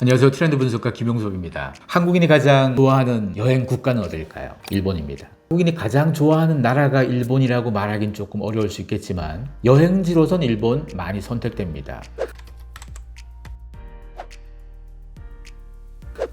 안녕하세요. 트렌드 분석가 김용석입니다. 한국인이 가장 좋아하는 여행 국가는 어딜까요? 일본입니다. 한국인이 가장 좋아하는 나라가 일본이라고 말하긴 조금 어려울 수 있겠지만 여행지로선 일본 많이 선택됩니다.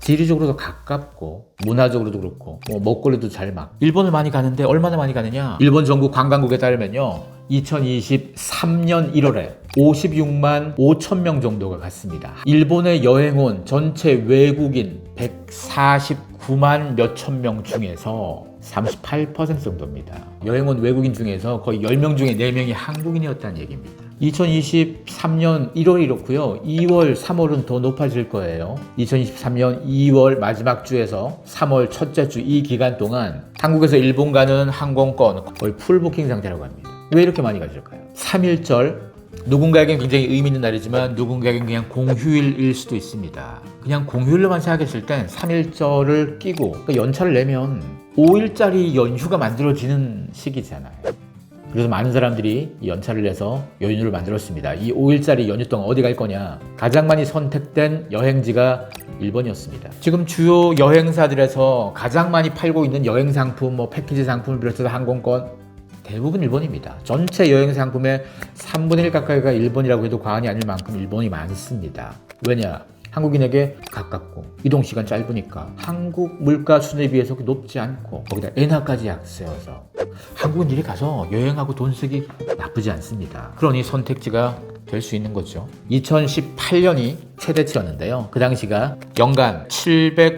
지리적으로도 가깝고 문화적으로도 그렇고 먹거리도 잘 맞고 일본을 많이 가는데 얼마나 많이 가느냐? 일본 정부 관광국에 따르면요 2023년 1월에 56만 5천 명 정도가 갔습니다. 일본에 여행 온 전체 외국인 149만 몇천 명 중에서 38% 정도입니다. 여행 온 외국인 중에서 거의 10명 중에 4명이 한국인이었다는 얘기입니다. 2023년 1월이 이렇고요. 2월, 3월은 더 높아질 거예요. 2023년 2월 마지막 주에서 3월 첫째 주 이 기간 동안 한국에서 일본 가는 항공권 거의 풀부킹 상태라고 합니다. 왜 이렇게 많이 가실까요? 3.1절 누군가에겐 굉장히 의미 있는 날이지만 누군가에겐 그냥 공휴일일 수도 있습니다. 그냥 공휴일로만 생각했을 땐 3.1절을 끼고 그러니까 연차를 내면 5일짜리 연휴가 만들어지는 시기잖아요. 그래서 많은 사람들이 연차를 내서 연휴를 만들었습니다. 이 5일짜리 연휴 동안 어디 갈 거냐? 가장 많이 선택된 여행지가 일본이었습니다. 지금 주요 여행사들에서 가장 많이 팔고 있는 여행 상품, 패키지 상품을 비롯해서 항공권 대부분 일본입니다. 전체 여행 상품의 3분의 1 가까이가 일본이라고 해도 과언이 아닐 만큼 일본이 많습니다. 왜냐? 한국인에게 가깝고 이동시간 짧으니까 한국 물가 수준에 비해서 높지 않고 거기다 엔화까지 약세여서 한국인들이 가서 여행하고 돈 쓰기 나쁘지 않습니다. 그러니 선택지가 될 수 있는 거죠. 2018년이 최대치였는데요. 그 당시가 연간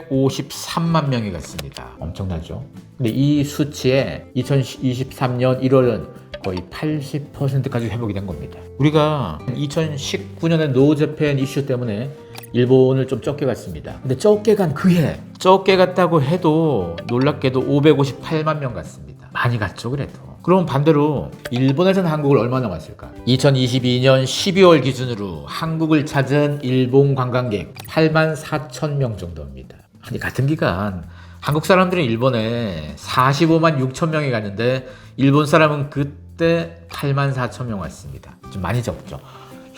753만 명이 갔습니다. 엄청나죠? 근데 이 수치에 2023년 1월은 거의 80%까지 회복이 된 겁니다. 우리가 2019년에 노재팬 이슈 때문에 일본을 좀 적게 갔습니다. 근데 적게 간 그해 적게 갔다고 해도 놀랍게도 558만 명 갔습니다. 많이 갔죠 그래도. 그럼 반대로 일본에서는 한국을 얼마나 왔을까? 2022년 12월 기준으로 한국을 찾은 일본 관광객 8만 4천 명 정도입니다. 아니 같은 기간 한국 사람들은 일본에 45만 6천 명이 갔는데 일본 사람은 그때 8만 4천 명 왔습니다. 좀 많이 적죠.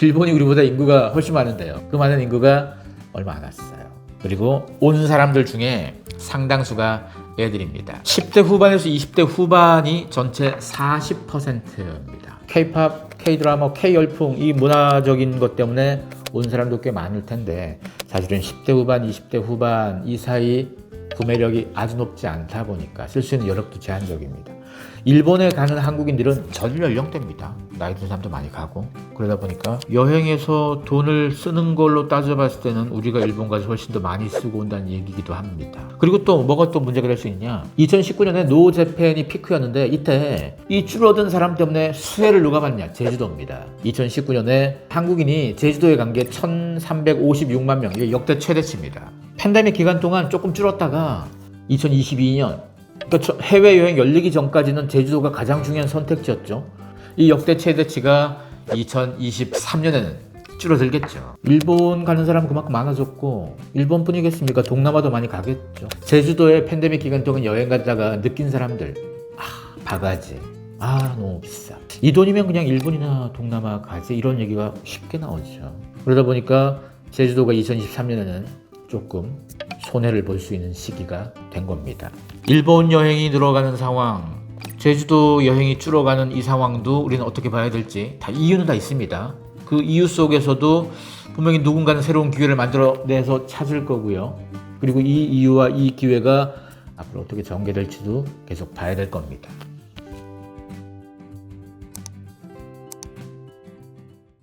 일본이 우리보다 인구가 훨씬 많은데요. 그 많은 인구가 얼마 안 왔어요. 그리고 온 사람들 중에 상당수가 애들입니다. 10대 후반에서 20대 후반이 전체 40%입니다. K-팝, K-드라마, K-열풍 이 문화적인 것 때문에 온 사람도 꽤 많을 텐데 사실은 10대 후반, 20대 후반 이 사이 구매력이 아주 높지 않다 보니까 쓸 수 있는 여력도 제한적입니다. 일본에 가는 한국인들은 전 연령대입니다. 나이 든 사람도 많이 가고 그러다 보니까 여행에서 돈을 쓰는 걸로 따져봤을 때는 우리가 일본 가서 훨씬 더 많이 쓰고 온다는 얘기기도 합니다. 그리고 또 뭐가 또 문제가 될 수 있냐? 2019년에 노재팬이 피크였는데 이때 이 줄어든 사람 때문에 수혜를 누가 받냐? 제주도입니다. 2019년에 한국인이 제주도에 간 게 1356만 명, 이게 역대 최대치입니다. 팬데믹 기간 동안 조금 줄었다가 2022년 그러니까 해외여행 열리기 전까지는 제주도가 가장 중요한 선택지였죠. 이 역대 최대치가 2023년에는 줄어들겠죠. 일본 가는 사람은 그만큼 많아졌고 일본뿐이겠습니까? 동남아도 많이 가겠죠. 제주도에 팬데믹 기간 동안 여행 갔다가 느낀 사람들 바가지 너무 비싸. 이 돈이면 그냥 일본이나 동남아 가지 이런 얘기가 쉽게 나오죠. 그러다 보니까 제주도가 2023년에는 조금 손해를 볼 수 있는 시기가 된 겁니다. 일본 여행이 늘어가는 상황, 제주도 여행이 줄어가는 이 상황도 우리는 어떻게 봐야 될지 다 이유는 다 있습니다. 그 이유 속에서도 분명히 누군가는 새로운 기회를 만들어내서 찾을 거고요. 그리고 이 이유와 이 기회가 앞으로 어떻게 전개될지도 계속 봐야 될 겁니다.